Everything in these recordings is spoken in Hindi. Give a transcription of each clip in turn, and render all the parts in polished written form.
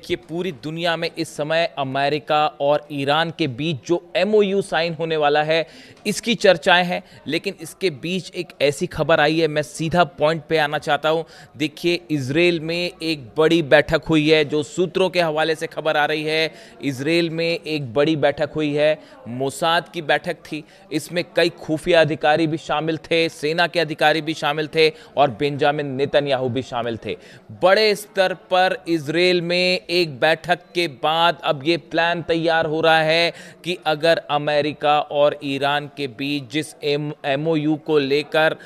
कि पूरी दुनिया में इस समय अमेरिका और ईरान के बीच जो एमओयू साइन होने वाला है, इसकी चर्चाएं हैं। लेकिन इसके बीच एक ऐसी खबर आई है, मैं सीधा पॉइंट पे आना चाहता हूं। देखिए, इजराइल में एक बड़ी बैठक हुई है, जो सूत्रों के हवाले से खबर आ रही है। इजराइल में एक बड़ी बैठक हुई है, मोसाद की बैठक थी। इसमें कई खुफिया अधिकारी भी शामिल थे, सेना के अधिकारी भी शामिल थे और बेंजामिन नेतन्याहू भी शामिल थे। बड़े स्तर पर इजराइल में एक बैठक के बाद अब ये प्लान तैयार हो रहा है कि अगर अमेरिका और ईरान के बीच जिस एमओयू को लेकर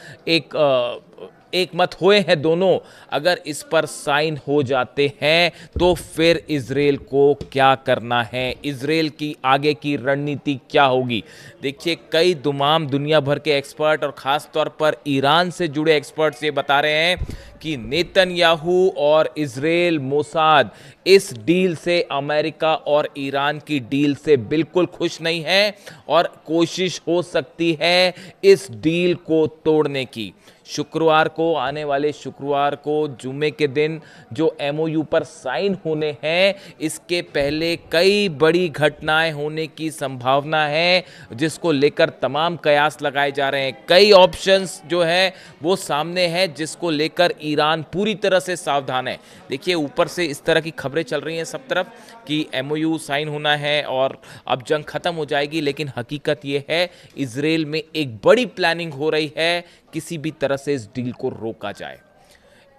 एक मत हुए हैं दोनों, अगर इस पर साइन हो जाते हैं तो फिर इजराइल को क्या करना है, इजराइल की आगे की रणनीति क्या होगी। देखिए, कई तमाम दुनिया भर के एक्सपर्ट और ख़ास तौर पर ईरान से जुड़े एक्सपर्ट्स ये बता रहे हैं कि नेतन्याहू और इजराइल मोसाद इस डील से, अमेरिका और ईरान की डील से बिल्कुल खुश नहीं है और कोशिश हो सकती है इस डील को तोड़ने की। शुक्रवार को, आने वाले शुक्रवार को, जुमे के दिन जो एमओयू पर साइन होने हैं, इसके पहले कई बड़ी घटनाएं होने की संभावना है, जिसको लेकर तमाम कयास लगाए जा रहे हैं। कई ऑप्शंस जो है वो सामने हैं, जिसको लेकर ईरान पूरी तरह से सावधान है। देखिए, ऊपर से इस तरह की खबरें चल रही हैं सब तरफ कि एमओयू साइन होना है और अब जंग खत्म हो जाएगी, लेकिन हकीकत यह है इजराइल में एक बड़ी प्लानिंग हो रही है, किसी भी तरह से इस डील को रोका जाए।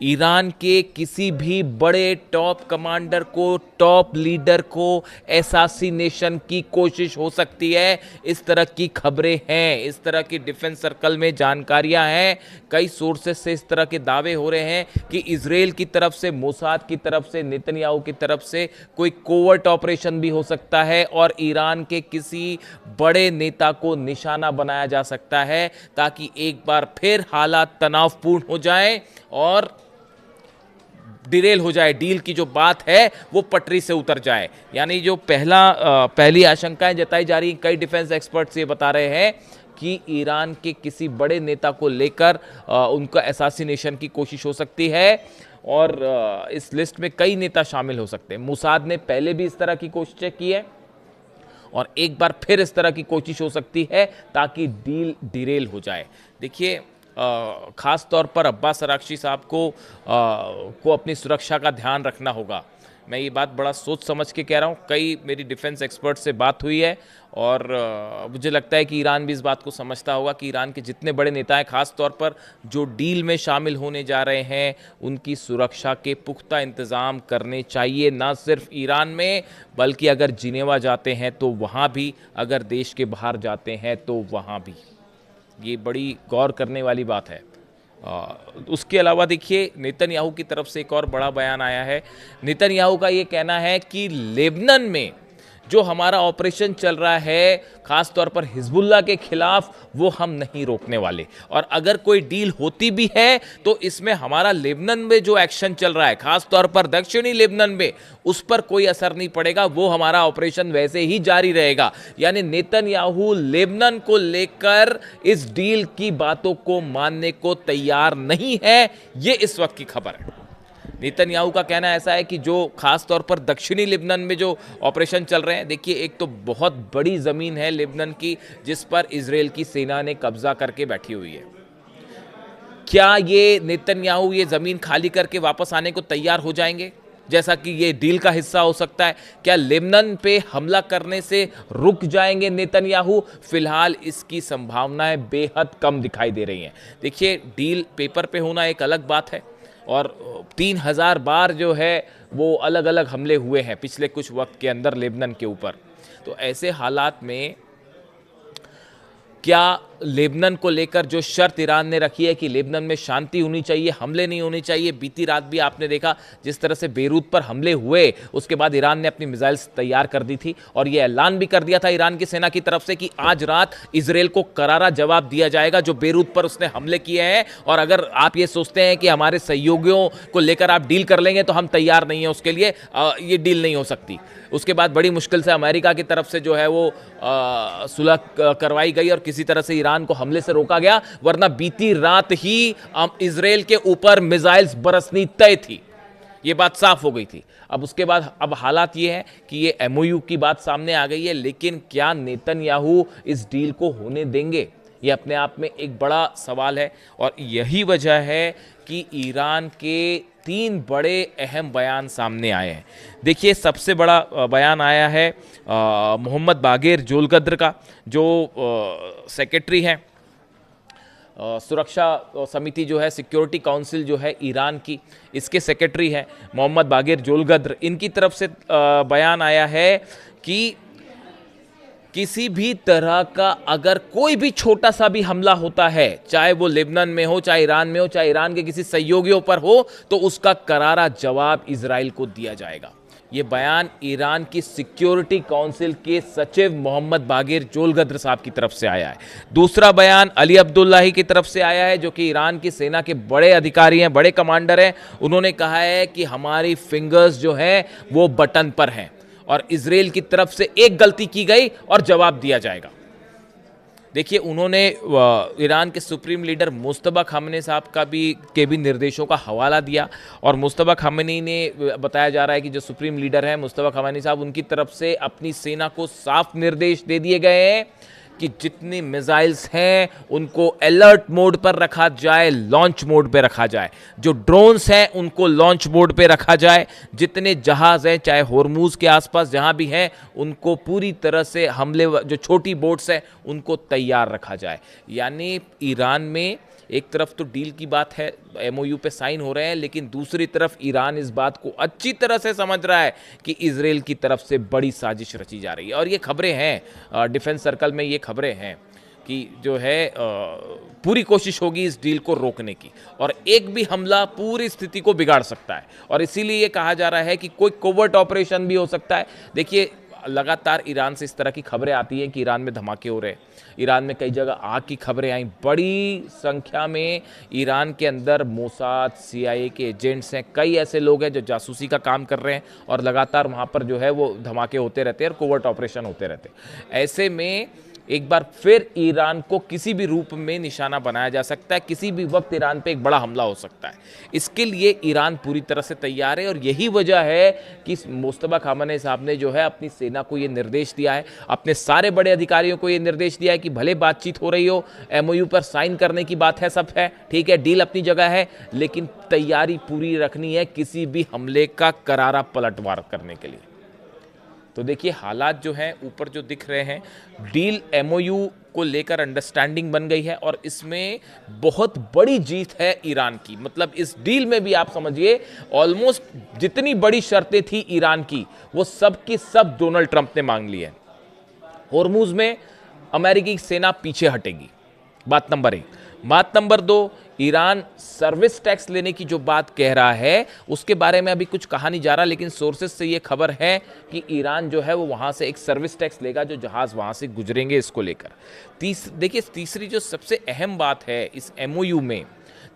ईरान के किसी भी बड़े टॉप कमांडर को, टॉप लीडर को असैसिनेशन की कोशिश हो सकती है, इस तरह की खबरें हैं, इस तरह की डिफेंस सर्कल में जानकारियां हैं। कई सोर्सेस से इस तरह के दावे हो रहे हैं कि इजराइल की तरफ से, मोसाद की तरफ से, नेतन्याहू की तरफ से कोई कोवर्ट ऑपरेशन भी हो सकता है और ईरान के किसी बड़े नेता को निशाना बनाया जा सकता है, ताकि एक बार फिर हालात तनावपूर्ण हो जाएं और डिरेल हो जाए, डील की जो बात है वो पटरी से उतर जाए। यानी जो पहली आशंकाएं जताई जा रही, कई डिफेंस एक्सपर्ट्स ये बता रहे हैं कि ईरान के किसी बड़े नेता को लेकर उनका असैसिनेशन की कोशिश हो सकती है और इस लिस्ट में कई नेता शामिल हो सकते हैं। मोसाद ने पहले भी इस तरह की कोशिशें की है और एक बार फिर इस तरह की कोशिश हो सकती है ताकि डील डिरेल हो जाए। देखिए, ख़ास तौर पर अब्बास अरागची साहब को अपनी सुरक्षा का ध्यान रखना होगा। मैं ये बात बड़ा सोच समझ के कह रहा हूँ। कई मेरी डिफेंस एक्सपर्ट से बात हुई है और मुझे लगता है कि ईरान भी इस बात को समझता होगा कि ईरान के जितने बड़े नेता हैं, ख़ास तौर पर जो डील में शामिल होने जा रहे हैं, उनकी सुरक्षा के पुख्ता इंतज़ाम करने चाहिए, ना सिर्फ ईरान में बल्कि अगर जिनेवा जाते हैं तो वहाँ भी, अगर देश के बाहर जाते हैं तो वहाँ भी। ये बड़ी गौर करने वाली बात है। उसके अलावा देखिए, नेतन्याहू की तरफ से एक और बड़ा बयान आया है। नेतन्याहू का ये कहना है कि लेबनान में जो हमारा ऑपरेशन चल रहा है, खास तौर पर हिजबुल्लाह के खिलाफ, वो हम नहीं रोकने वाले और अगर कोई डील होती भी है तो इसमें हमारा लेबनान में जो एक्शन चल रहा है, खास तौर पर दक्षिणी लेबनान में, उस पर कोई असर नहीं पड़ेगा, वो हमारा ऑपरेशन वैसे ही जारी रहेगा। यानी नेतन्याहू लेबनान को लेकर इस डील की बातों को मानने को तैयार नहीं है, ये इस वक्त की खबर है। नेतन्याहू का कहना ऐसा है कि जो खास तौर पर दक्षिणी लेबनान में जो ऑपरेशन चल रहे हैं, देखिए, एक तो बहुत बड़ी ज़मीन है लेबनान की जिस पर इजराइल की सेना ने कब्जा करके बैठी हुई है। क्या ये नेतन्याहू ये ज़मीन खाली करके वापस आने को तैयार हो जाएंगे, जैसा कि ये डील का हिस्सा हो सकता है? क्या लेबनान पे हमला करने से रुक जाएंगे नेतन्याहू? फिलहाल इसकी संभावनाएं बेहद कम दिखाई दे रही हैं। देखिए, डील पेपर पे होना एक अलग बात है और 3000 बार जो है वो अलग अलग हमले हुए हैं पिछले कुछ वक्त के अंदर लेबनान के ऊपर। तो ऐसे हालात में क्या लेबनान को लेकर जो शर्त ईरान ने रखी है कि लेबनान में शांति होनी चाहिए, हमले नहीं होने चाहिए। बीती रात भी आपने देखा जिस तरह से बेरूत पर हमले हुए, उसके बाद ईरान ने अपनी मिसाइल्स तैयार कर दी थी और यह ऐलान भी कर दिया था ईरान की सेना की तरफ से कि आज रात इजराइल को करारा जवाब दिया जाएगा जो बेरूत पर उसने हमले किए हैं। और अगर आप ये सोचते हैं कि हमारे सहयोगियों को लेकर आप डील कर लेंगे, तो हम तैयार नहीं हैं उसके लिए, ये डील नहीं हो सकती। उसके बाद बड़ी मुश्किल से अमेरिका की तरफ से जो है वो सुलह करवाई गई और किसी तरह से ईरान को हमले से रोका गया, वरना बीती रात ही इजराइल के ऊपर मिसाइल्स बरसनी तय थी। ये बात साफ हो गई थी। अब उसके बाद अब हालात ये है कि ये एमओयू की बात सामने आ गई है, लेकिन क्या नेतन्याहू इस डील को होने देंगे, ये अपने आप में एक बड़ा सवाल है। और यही वजह है कि ईरान के 3 बड़े अहम बयान सामने आए हैं। देखिए, सबसे बड़ा बयान आया है मोहम्मद बागेर जोलगद्र का, जो सेक्रेटरी हैं सुरक्षा समिति जो है, सिक्योरिटी काउंसिल जो है ईरान की, इसके सेक्रेटरी हैं मोहम्मद बागेर जोलगद्र। इनकी तरफ से बयान आया है कि किसी भी तरह का अगर कोई भी छोटा सा भी हमला होता है, चाहे वो लेबनान में हो, चाहे ईरान में हो, चाहे ईरान के किसी सहयोगियों पर हो, तो उसका करारा जवाब इजराइल को दिया जाएगा। ये बयान ईरान की सिक्योरिटी काउंसिल के सचिव मोहम्मद बागेर जोलगद्र साहब की तरफ से आया है। दूसरा बयान अली अब्दुल्लाही की तरफ से आया है, जो कि ईरान की सेना के बड़े अधिकारी हैं, बड़े कमांडर हैं। उन्होंने कहा है कि हमारी फिंगर्स जो हैं वो बटन पर हैं और इजराइल की तरफ से एक गलती की गई और जवाब दिया जाएगा। देखिए, उन्होंने ईरान के सुप्रीम लीडर मुस्तफा खामेनी साहब के भी निर्देशों का हवाला दिया, और मुस्तफा खामेनी ने बताया जा रहा है कि जो सुप्रीम लीडर हैं मुस्तफा खामेनी साहब, उनकी तरफ से अपनी सेना को साफ निर्देश दे दिए गए हैं कि जितनी मिसाइल्स हैं उनको अलर्ट मोड पर रखा जाए, लॉन्च मोड पे रखा जाए। जो ड्रोन्स हैं उनको लॉन्च मोड पे रखा जाए। जितने जहाज हैं, चाहे होर्मुज के आसपास जहां भी हैं, उनको पूरी तरह से हमले, जो छोटी बोट्स हैं उनको तैयार रखा जाए। यानी ईरान में एक तरफ तो डील की बात है, एमओयू पे साइन हो रहे हैं, लेकिन दूसरी तरफ ईरान इस बात को अच्छी तरह से समझ रहा है कि इजराइल की तरफ से बड़ी साजिश रची जा रही है। और ये खबरें हैं, डिफेंस सर्कल में ये खबरें हैं कि जो है पूरी कोशिश होगी इस डील को रोकने की, और एक भी हमला पूरी स्थिति को बिगाड़ सकता है। और इसीलिए ये कहा जा रहा है कि कोई कोवर्ट ऑपरेशन भी हो सकता है। देखिए, लगातार ईरान से इस तरह की खबरें आती हैं कि ईरान में धमाके हो रहे हैं, ईरान में कई जगह आग की खबरें आई। बड़ी संख्या में ईरान के अंदर मोसाद, सीआईए के एजेंट्स हैं, कई ऐसे लोग हैं जो जासूसी का काम कर रहे हैं, और लगातार वहाँ पर जो है वो धमाके होते रहते हैं और कोवर्ट ऑपरेशन होते रहते हैं। ऐसे में एक बार फिर ईरान को किसी भी रूप में निशाना बनाया जा सकता है, किसी भी वक्त ईरान पे एक बड़ा हमला हो सकता है। इसके लिए ईरान पूरी तरह से तैयार है, और यही वजह है कि मुस्तफा खामेनी साहब ने जो है अपनी सेना को ये निर्देश दिया है, अपने सारे बड़े अधिकारियों को ये निर्देश दिया है कि भले बातचीत हो रही हो, एमओयू पर साइन करने की बात है, सब है ठीक है, डील अपनी जगह है, लेकिन तैयारी पूरी रखनी है किसी भी हमले का करारा पलटवार करने के लिए। तो देखिए, हालात जो हैं ऊपर जो दिख रहे हैं, डील एमओयू को लेकर अंडरस्टैंडिंग बन गई है, और इसमें बहुत बड़ी जीत है ईरान की। मतलब इस डील में भी आप समझिए ऑलमोस्ट जितनी बड़ी शर्तें थी ईरान की, वो सब की सब डोनाल्ड ट्रंप ने मांग ली है। होर्मुज में अमेरिकी सेना पीछे हटेगी, बात नंबर 1। बात नंबर 2, ईरान सर्विस टैक्स लेने की जो बात कह रहा है उसके बारे में अभी कुछ कहा नहीं जा रहा, लेकिन सोर्सेज से ये खबर है कि ईरान जो है वो वहाँ से एक सर्विस टैक्स लेगा जो जहाज़ वहाँ से गुजरेंगे, इसको लेकर। देखिए, तीसरी जो सबसे अहम बात है इस एमओयू में,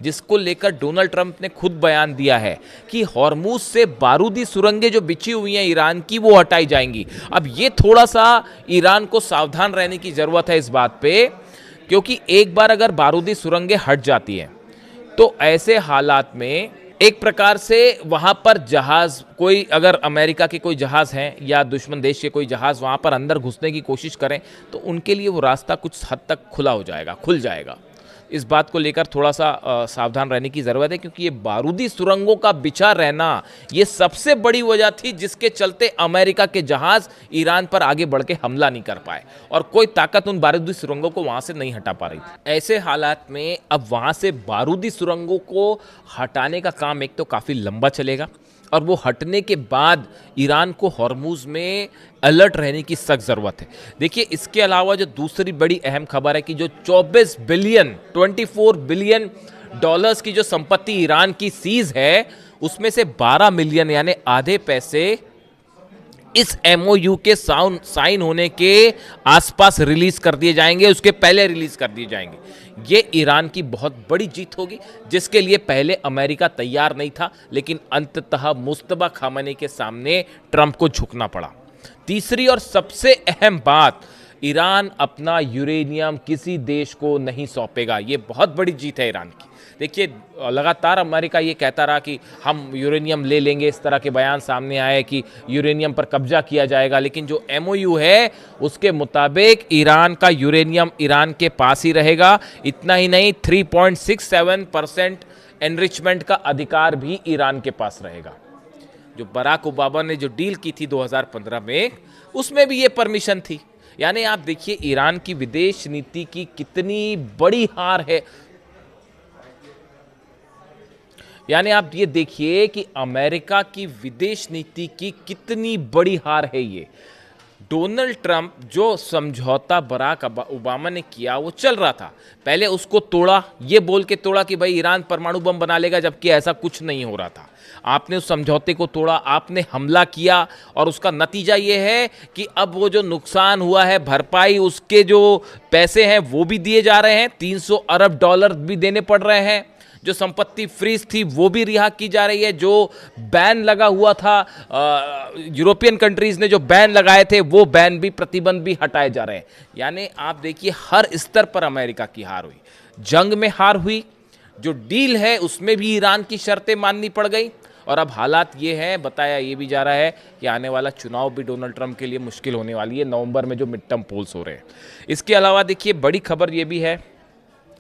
जिसको लेकर डोनाल्ड ट्रंप ने खुद बयान दिया है कि हॉर्मुज से बारूदी सुरंगें जो बिछी हुई हैं ईरान की, वो हटाई जाएंगी। अब ये थोड़ा सा ईरान को सावधान रहने की ज़रूरत है इस बात पे, क्योंकि एक बार अगर बारूदी सुरंगें हट जाती हैं तो ऐसे हालात में एक प्रकार से वहां पर जहाज, कोई अगर अमेरिका के कोई जहाज हैं या दुश्मन देश के कोई जहाज वहां पर अंदर घुसने की कोशिश करें, तो उनके लिए वो रास्ता कुछ हद तक खुल जाएगा। इस बात को लेकर थोड़ा सा सावधान रहने की ज़रूरत है, क्योंकि ये बारूदी सुरंगों का बिछा रहना ये सबसे बड़ी वजह थी जिसके चलते अमेरिका के जहाज़ ईरान पर आगे बढ़ के हमला नहीं कर पाए, और कोई ताकत उन बारूदी सुरंगों को वहाँ से नहीं हटा पा रही थी। ऐसे हालात में अब वहाँ से बारूदी सुरंगों को हटाने का काम एक तो काफ़ी लंबा चलेगा, और वो हटने के बाद ईरान को हॉर्मुज में अलर्ट रहने की सख्त ज़रूरत है। देखिए, इसके अलावा जो दूसरी बड़ी अहम खबर है कि जो 24 बिलियन डॉलर्स की जो संपत्ति ईरान की सीज है, उसमें से 12 मिलियन यानी आधे पैसे इस एमओयू के साइन होने के आसपास रिलीज कर दिए जाएंगे, उसके पहले रिलीज कर दिए जाएंगे। ये ईरान की बहुत बड़ी जीत होगी, जिसके लिए पहले अमेरिका तैयार नहीं था, लेकिन अंततः मुस्तफा खामेनी के सामने ट्रंप को झुकना पड़ा। तीसरी और सबसे अहम बात, ईरान अपना यूरेनियम किसी देश को नहीं सौंपेगा। ये बहुत बड़ी जीत है ईरान की। देखिए लगातार अमेरिका ये कहता रहा कि हम यूरेनियम ले लेंगे, इस तरह के बयान सामने आए कि यूरेनियम पर कब्जा किया जाएगा, लेकिन जो एमओयू है उसके मुताबिक ईरान का यूरेनियम ईरान के पास ही रहेगा। इतना ही नहीं, 3.67% एनरिचमेंट का अधिकार भी ईरान के पास रहेगा। जो बराक ओबामा ने जो डील की थी 2015 में, उसमें भी ये परमिशन थी। यानी आप देखिए ईरान की विदेश नीति की कितनी बड़ी हार है। यानी आप ये देखिए कि अमेरिका की विदेश नीति की कितनी बड़ी हार है ये। डोनाल्ड ट्रंप जो समझौता बराक ओबामा ने किया वो चल रहा था, पहले उसको तोड़ा, ये बोल के तोड़ा कि भाई ईरान परमाणु बम बना लेगा, जबकि ऐसा कुछ नहीं हो रहा था। आपने उस समझौते को तोड़ा, आपने हमला किया, और उसका नतीजा ये है कि अब वो जो नुकसान हुआ है भरपाई उसके जो पैसे हैं वो भी दिए जा रहे हैं, $300 अरब भी देने पड़ रहे हैं। जो संपत्ति फ्रीज थी वो भी रिहा की जा रही है। जो बैन लगा हुआ था, यूरोपियन कंट्रीज ने जो बैन लगाए थे वो बैन भी, प्रतिबंध भी हटाए जा रहे हैं। यानी आप देखिए हर स्तर पर अमेरिका की हार हुई, जंग में हार हुई, जो डील है उसमें भी ईरान की शर्तें माननी पड़ गई, और अब हालात ये हैं, बताया ये भी जा रहा है कि आने वाला चुनाव भी डोनाल्ड ट्रंप के लिए मुश्किल होने वाली है, नवंबर में जो मिड टर्म पोल्स हो रहे हैं। इसके अलावा देखिए बड़ी खबर ये भी है,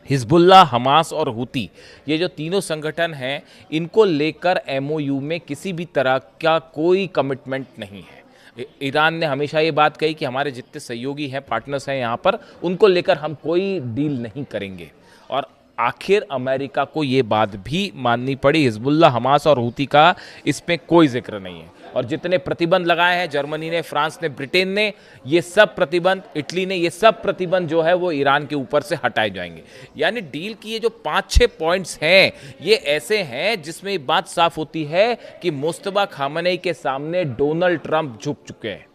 हिजबुल्लाह, हमास और हुती, ये जो तीनों संगठन हैं, इनको लेकर एमओयू में किसी भी तरह का कोई कमिटमेंट नहीं है। ईरान ने हमेशा ये बात कही कि हमारे जितने सहयोगी हैं, पार्टनर्स हैं यहाँ पर, उनको लेकर हम कोई डील नहीं करेंगे, और आखिर अमेरिका को ये बात भी माननी पड़ी। हिजबुल्लाह, हमास और हुती का इसमें कोई जिक्र नहीं है, और जितने प्रतिबंध लगाए हैं जर्मनी ने, फ्रांस ने, ब्रिटेन ने, ये सब प्रतिबंध, इटली ने, ये सब प्रतिबंध जो है वो ईरान के ऊपर से हटाए जाएंगे। यानी डील की ये जो 5-6 पॉइंट्स हैं, ये ऐसे हैं जिसमें बात साफ होती है कि मुस्तफा खामनेई के सामने डोनाल्ड ट्रंप झुक चुके हैं,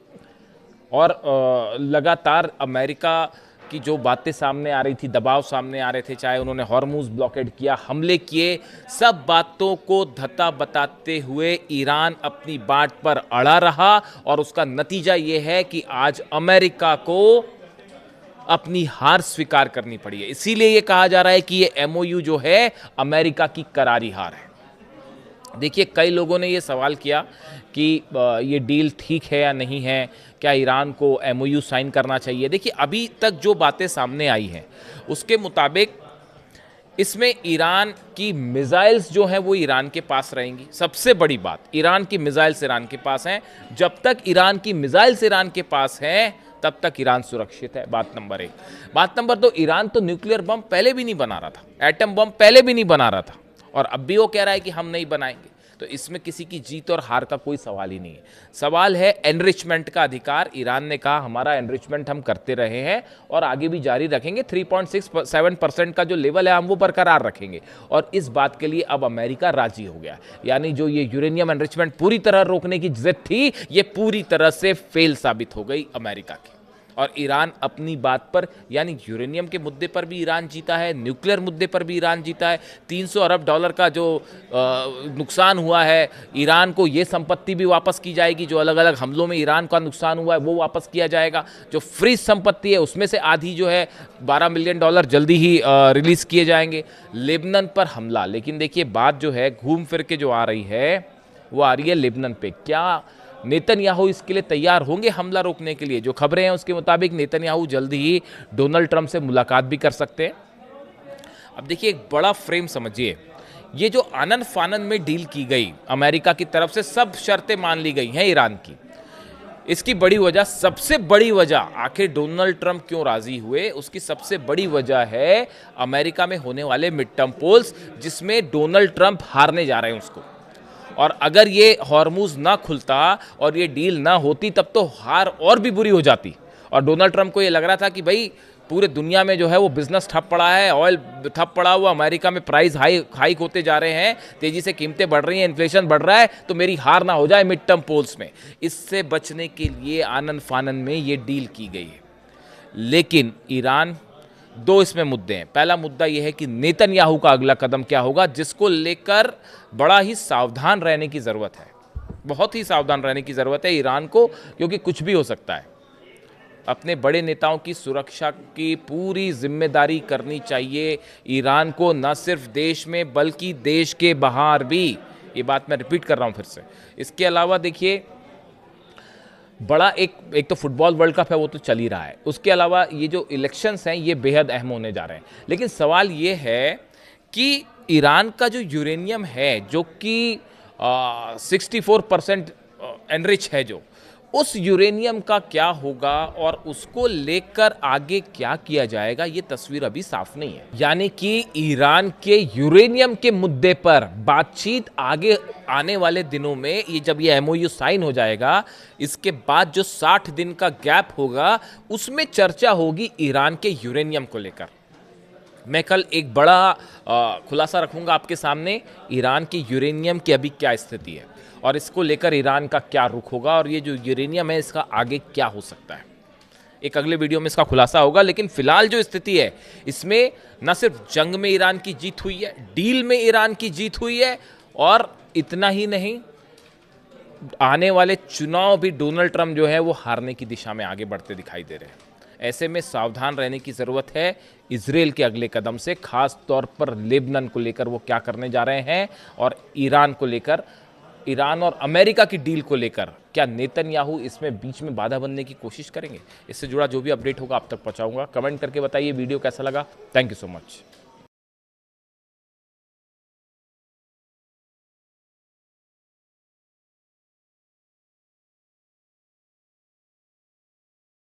और लगातार अमेरिका की जो बातें सामने आ रही थी, दबाव सामने आ रहे थे, चाहे उन्होंने हॉर्मुज ब्लॉकेड किया, हमले किए, सब बातों को धता बताते हुए ईरान अपनी बात पर अड़ा रहा, और उसका नतीजा ये है कि आज अमेरिका को अपनी हार स्वीकार करनी पड़ी है। इसीलिए ये कहा जा रहा है कि ये एमओयू जो है अमेरिका की करारी हार है। देखिए कई लोगों ने ये सवाल किया कि ये डील ठीक है या नहीं है, क्या ईरान को एमओयू साइन करना चाहिए। देखिए अभी तक जो बातें सामने आई हैं उसके मुताबिक इसमें ईरान की मिसाइल्स जो हैं वो ईरान के पास रहेंगी। सबसे बड़ी बात, ईरान की मिसाइल्स ईरान के पास हैं। जब तक ईरान की मिसाइल्स ईरान के पास हैं तब तक ईरान सुरक्षित है, बात नंबर 1। बात नंबर 2, ईरान तो न्यूक्लियर बम पहले भी नहीं बना रहा था, एटम बम पहले भी नहीं बना रहा था, और अब भी वो कह रहा है कि हम नहीं बनाएंगे। तो इसमें किसी की जीत और हार का कोई सवाल ही नहीं है। सवाल है एनरिचमेंट का अधिकार। ईरान ने कहा हमारा एनरिचमेंट हम करते रहे हैं और आगे भी जारी रखेंगे, 3.67% का जो लेवल है हम वो बरकरार रखेंगे, और इस बात के लिए अब अमेरिका राजी हो गया। यानी जो ये यूरेनियम एनरिचमेंट पूरी तरह रोकने की जिद थी, ये पूरी तरह से फेल साबित हो गई अमेरिका की, और ईरान अपनी बात पर, यानी यूरेनियम के मुद्दे पर भी ईरान जीता है, न्यूक्लियर मुद्दे पर भी ईरान जीता है। $300 अरब का जो नुकसान हुआ है, ईरान को ये संपत्ति भी वापस की जाएगी। जो अलग अलग हमलों में ईरान का नुकसान हुआ है वो वापस किया जाएगा। जो फ्रीज संपत्ति है उसमें से आधी जो है $12 मिलियन जल्दी ही रिलीज़ किए जाएंगे। लेबनान पर हमला, लेकिन देखिए बात जो है घूम फिर के जो आ रही है वो आ रही है लेबनान पे। क्या नेतन्याहू इसके लिए तैयार होंगे हमला रोकने के लिए? जो खबरें हैं उसके मुताबिक नेतन्याहू जल्दी ही डोनाल्ड ट्रंप से मुलाकात भी कर सकते हैं। अब देखिए एक बड़ा फ्रेम समझिए, ये जो आनन फानन में डील की गई अमेरिका की तरफ से, सब शर्तें मान ली गई हैं ईरान की। इसकी बड़ी वजह, सबसे बड़ी वजह, आखिर डोनाल्ड ट्रंप क्यों राजी हुए, उसकी सबसे बड़ी वजह है अमेरिका में होने वाले मिड टर्म पोल्स, जिसमें डोनाल्ड ट्रंप हारने जा रहे हैं उसको। और अगर ये हॉर्मुज ना खुलता और ये डील ना होती तब तो हार और भी बुरी हो जाती। और डोनाल्ड ट्रंप को ये लग रहा था कि भाई पूरे दुनिया में जो है वो बिजनेस ठप पड़ा है, ऑयल ठप पड़ा हुआ, अमेरिका में प्राइस हाइक होते जा रहे हैं, तेजी से कीमतें बढ़ रही हैं, इन्फ्लेशन बढ़ रहा है, तो मेरी हार ना हो जाए मिड टर्म पोल्स में। इससे बचने के लिए आनन फानन में ये डील की गई है। लेकिन ईरान, दो इसमें मुद्दे हैं। पहला मुद्दा यह है कि नेतन्याहू का अगला कदम क्या होगा, जिसको लेकर बड़ा ही सावधान रहने की ज़रूरत है। बहुत ही सावधान रहने की ज़रूरत है ईरान को, क्योंकि कुछ भी हो सकता है। अपने बड़े नेताओं की सुरक्षा की पूरी जिम्मेदारी करनी चाहिए ईरान को, न सिर्फ देश में बल्कि देश के बाहर भी। ये बात मैं रिपीट कर रहा हूँ फिर से। इसके अलावा देखिए, बड़ा एक तो फुटबॉल वर्ल्ड कप है, वो तो चल ही रहा है। उसके अलावा ये जो इलेक्शंस हैं ये बेहद अहम होने जा रहे हैं। लेकिन सवाल ये है कि ईरान का जो यूरेनियम है, जो कि 64% एनरिच है, जो उस यूरेनियम का क्या होगा और उसको लेकर आगे क्या किया जाएगा, ये तस्वीर अभी साफ नहीं है। यानी कि ईरान के यूरेनियम के मुद्दे पर बातचीत आगे आने वाले दिनों में, ये जब ये एमओयू साइन हो जाएगा, इसके बाद जो 60 दिन का गैप होगा उसमें चर्चा होगी ईरान के यूरेनियम को लेकर। मैं कल एक बड़ा खुलासा रखूंगा आपके सामने, ईरान के यूरेनियम की अभी क्या स्थिति है और इसको लेकर ईरान का क्या रुख होगा, और ये जो यूरेनियम है इसका आगे क्या हो सकता है। एक अगले वीडियो में इसका खुलासा होगा। लेकिन फिलहाल जो स्थिति है, इसमें न सिर्फ जंग में ईरान की जीत हुई है, डील में ईरान की जीत हुई है, और इतना ही नहीं, आने वाले चुनाव भी डोनाल्ड ट्रंप जो है वो हारने की दिशा में आगे बढ़ते दिखाई दे रहे हैं। ऐसे में सावधान रहने की ज़रूरत है इजराइल के अगले कदम से, खास तौर पर लेबनान को लेकर वो क्या करने जा रहे हैं, और ईरान को लेकर, ईरान और अमेरिका की डील को लेकर क्या नेतन्याहू इसमें बीच में बाधा बनने की कोशिश करेंगे। इससे जुड़ा जो भी अपडेट होगा आप तक पहुंचाऊंगा। कमेंट करके बताइए वीडियो कैसा लगा। Thank you so much.